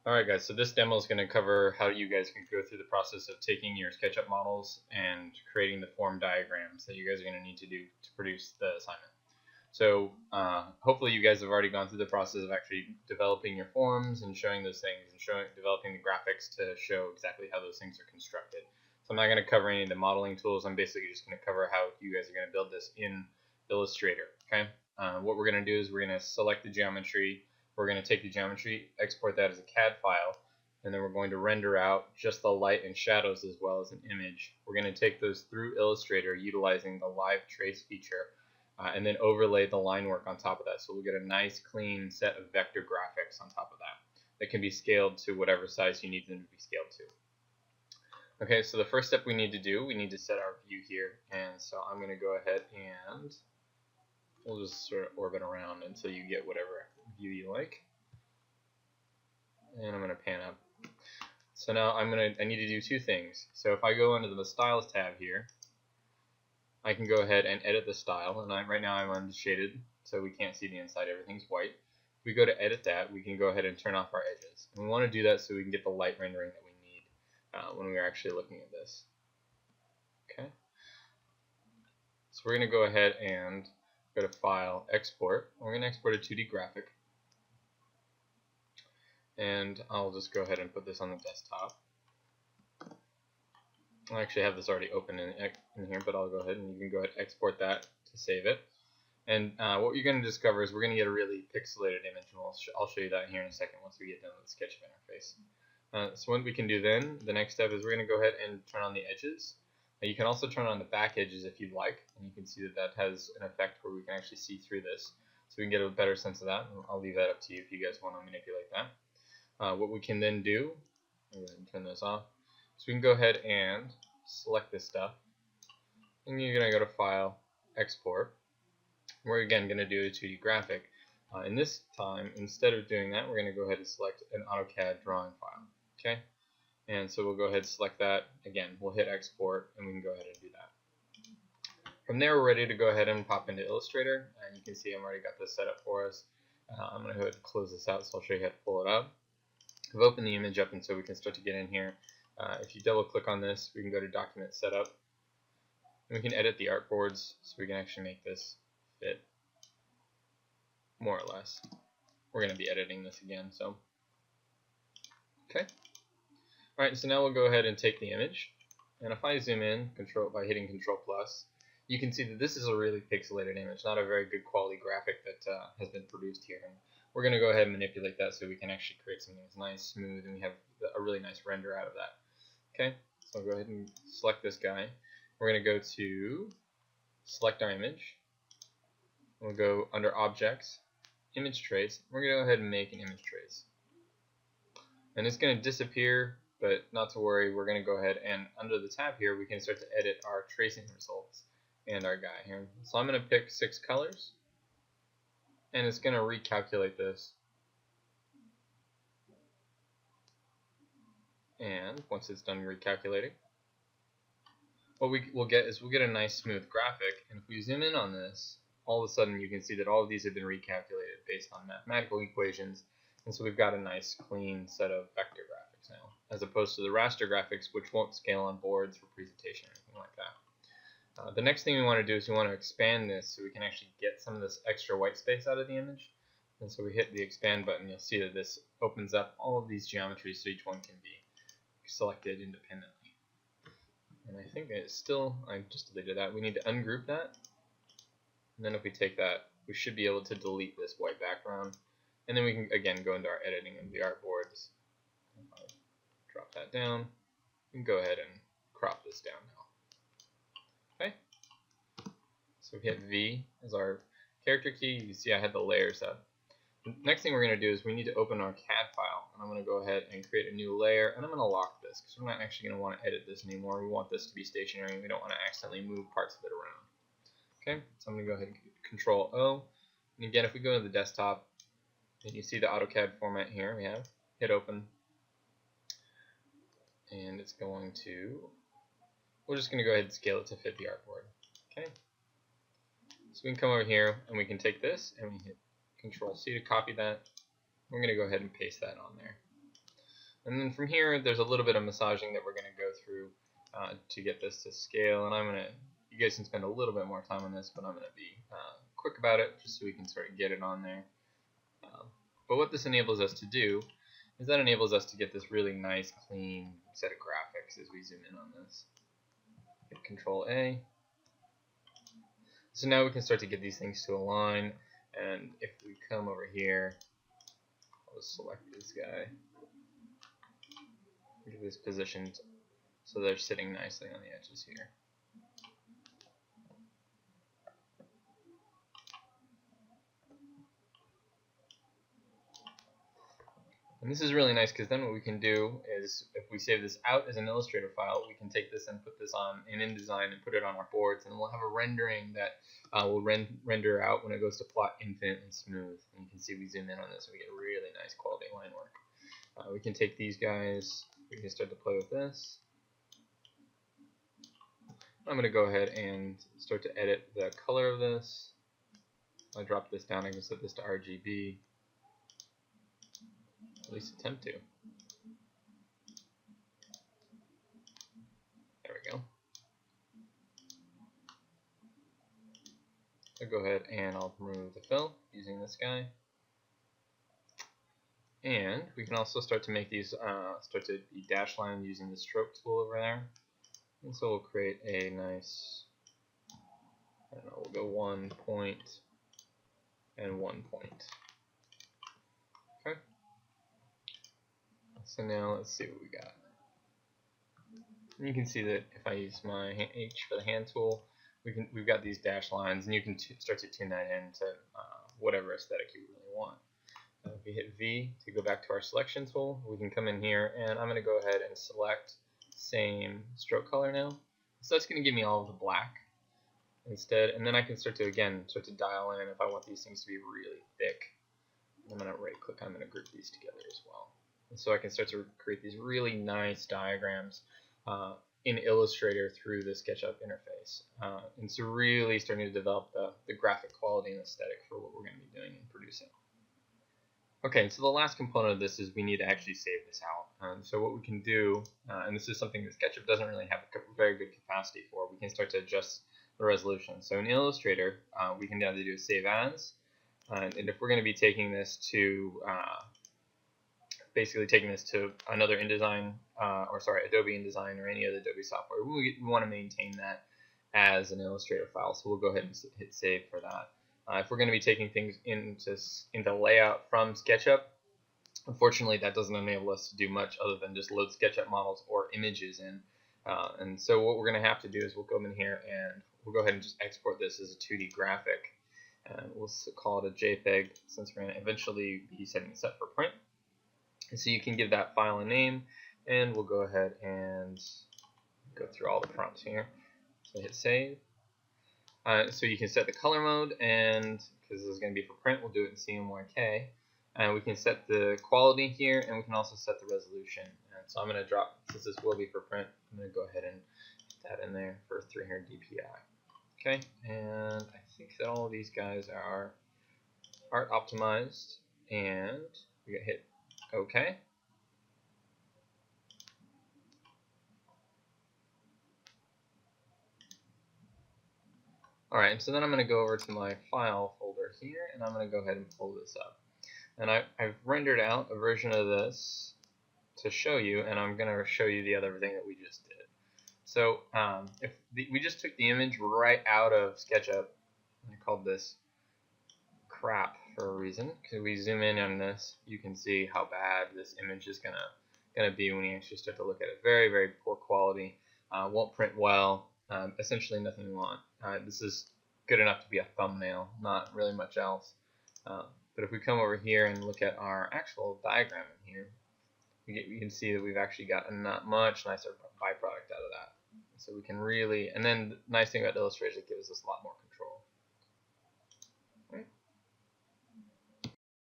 Alright guys, so this demo is going to cover how you guys can go through the process of taking your SketchUp models and creating the form diagrams that you guys are going to need to do to produce the assignment. So hopefully you guys have already gone through the process of actually developing your forms and showing those things and developing the graphics to show exactly how those things are constructed. So I'm not going to cover any of the modeling tools. I'm basically just going to cover how you guys are going to build this in Illustrator. Okay. What we're going to do is we're going to select the geometry. We're going to take the geometry, export that as a Cad file, and then we're going to render out just the light and shadows as well as an image. We're going to take those through Illustrator utilizing the live trace feature, and then overlay the line work on top of that. So we'll get a nice clean set of vector graphics on top of that can be scaled to whatever size you need them to be scaled to. Okay, so the first step we need to do, we need to set our view here, and so I'm going to go ahead and we'll just sort of orbit around until you get whatever view you like. And I'm going to pan up. So now I need to do two things. So if I go into the Styles tab here, I can go ahead and edit the style. And right now I'm unshaded, so we can't see the inside. Everything's white. If we go to edit that, we can go ahead and turn off our edges. And we want to do that so we can get the light rendering that we need when we're actually looking at this. Okay. So we're going to go ahead and go to File, Export. We're going to export a 2D graphic. And I'll just go ahead and put this on the desktop. I actually have this already open in here, but I'll go ahead and you can go ahead and export that to save it. And what you're going to discover is we're going to get a really pixelated image, and I'll show you that here in a second once we get done with the SketchUp interface. So what we can do then, the next step is we're going to go ahead and turn on the edges. You can also turn on the back edges if you'd like, and you can see that that has an effect where we can actually see through this. So we can get a better sense of that, and I'll leave that up to you if you guys want to manipulate that. What we can then do, I'm going to turn this off, so we can go ahead and select this stuff, and you're going to go to File, Export. We're again going to do a 2D graphic. And this time, instead of doing that, we're going to go ahead and select an AutoCAD drawing file. Okay, and so we'll go ahead and select that. Again, we'll hit Export, and we can go ahead and do that. From there, we're ready to go ahead and pop into Illustrator, and you can see I've already got this set up for us. I'm going to go ahead and close this out, so I'll show you how to pull it up. I've opened the image up, and so we can start to get in here. If you double click on this, we can go to Document Setup, and we can edit the artboards, so we can actually make this fit more or less. We're going to be editing this again, so okay. Alright, so now we'll go ahead and take the image, and if I zoom in by hitting Control Plus, you can see that this is a really pixelated image, not a very good quality graphic that has been produced here. And we're going to go ahead and manipulate that so we can actually create something that's nice, smooth, and we have a really nice render out of that. Okay, so I'll go ahead and select this guy. We're going to go to select our image. We'll go under Objects, Image Trace. We're going to go ahead and make an image trace. And it's going to disappear, but not to worry. We're going to go ahead and under the tab here, we can start to edit our tracing results and our guy here. So I'm going to pick 6 colors, and it's going to recalculate this. And once it's done recalculating, what we'll get a nice smooth graphic. And if we zoom in on this, all of a sudden you can see that all of these have been recalculated based on mathematical equations. And so we've got a nice clean set of vector graphics now, as opposed to the raster graphics, which won't scale on boards for presentation or anything like that. The next thing we want to do is we want to expand this so we can actually get some of this extra white space out of the image. And so we hit the expand button, you'll see that this opens up all of these geometries so each one can be selected independently. And I think it's still, I just deleted that. We need to ungroup that. And then if we take that, we should be able to delete this white background. And then we can again go into our editing of the artboards. Drop that down. We can go ahead and crop this down now. Okay, so we hit V as our character key. You can see I had the layers up. The next thing we're going to do is we need to open our Cad file, and I'm going to go ahead and create a new layer, and I'm going to lock this because we're not actually going to want to edit this anymore. We want this to be stationary. We don't want to accidentally move parts of it around. Okay, so I'm going to go ahead and Control O, and again, if we go to the desktop, and you see the AutoCAD format here, we have hit open, and it's going to. We're just going to go ahead and scale it to fit the artboard. Okay. So we can come over here and we can take this and we hit Control C to copy that. We're going to go ahead and paste that on there. And then from here, there's a little bit of massaging that we're going to go through to get this to scale. And you guys can spend a little bit more time on this, but I'm going to be quick about it just so we can sort of get it on there. But what this enables us to do is that enables us to get this really nice, clean set of graphics as we zoom in on this. Hit Control A. So now we can start to get these things to align. And if we come over here, I'll just select this guy. Get this positioned so they're sitting nicely on the edges here. And this is really nice because then what we can do is, if we save this out as an Illustrator file, we can take this and put this on in InDesign and put it on our boards, and we'll have a rendering that will render out when it goes to plot infinite and smooth. And you can see we zoom in on this and we get really nice quality line work. We can take these guys, we can start to play with this. I'm going to go ahead and start to edit the color of this. I drop this down, I can set this to RGB. At least attempt to. There we go. I'll go ahead and I'll remove the fill using this guy. And we can also start to make these start to be dash line using the stroke tool over there. And so we'll create a nice, I don't know, we'll go 1 point and 1 point. Okay. So now let's see what we got. And you can see that if I use my H for the hand tool, we've got these dash lines, and you can start to tune that into whatever aesthetic you really want. If we hit V to go back to our selection tool, we can come in here, and I'm going to go ahead and select same stroke color now. So that's going to give me all of the black instead, and then I can start to dial in if I want these things to be really thick. I'm going to right click, I'm going to group these together as well. And so I can start to create these really nice diagrams in Illustrator through the SketchUp interface. And so really starting to develop the graphic quality and aesthetic for what we're going to be doing and producing. Okay, so the last component of this is we need to actually save this out. So what we can do, and this is something that SketchUp doesn't really have a very good capacity for, we can start to adjust the resolution. So in Illustrator, we can either do a save as, and if we're going to be taking this to basically taking this to another InDesign, Adobe InDesign or any other Adobe software, we want to maintain that as an Illustrator file. So we'll go ahead and hit save for that. If we're going to be taking things into layout from SketchUp, unfortunately that doesn't enable us to do much other than just load SketchUp models or images in. And so what we're going to have to do is we'll come in here and we'll go ahead and just export this as a 2D graphic. We'll call it a JPEG since we're going to eventually be setting this up for print. And so you can give that file a name, and we'll go ahead and go through all the prompts here. So hit save. So you can set the color mode, and because this is going to be for print, we'll do it in CMYK. And we can set the quality here, and we can also set the resolution. And so I'm going to drop, since this will be for print, I'm going to go ahead and put that in there for 300 dpi. Okay, and I think that all of these guys are art optimized, and we got hit OK. Alright, so then I'm going to go over to my file folder here, and I'm going to go ahead and pull this up. And I've rendered out a version of this to show you, and I'm going to show you the other thing that we just did. So we just took the image right out of SketchUp. I called this crap for a reason, because we zoom in on this, you can see how bad this image is gonna be when you actually start to look at it. Very, very poor quality, won't print well, essentially nothing you want. This is good enough to be a thumbnail, not really much else. But if we come over here and look at our actual diagram in here, we can see that we've actually got a much nicer byproduct out of that. So we can really, and then the nice thing about Illustrator is it gives us a lot more control.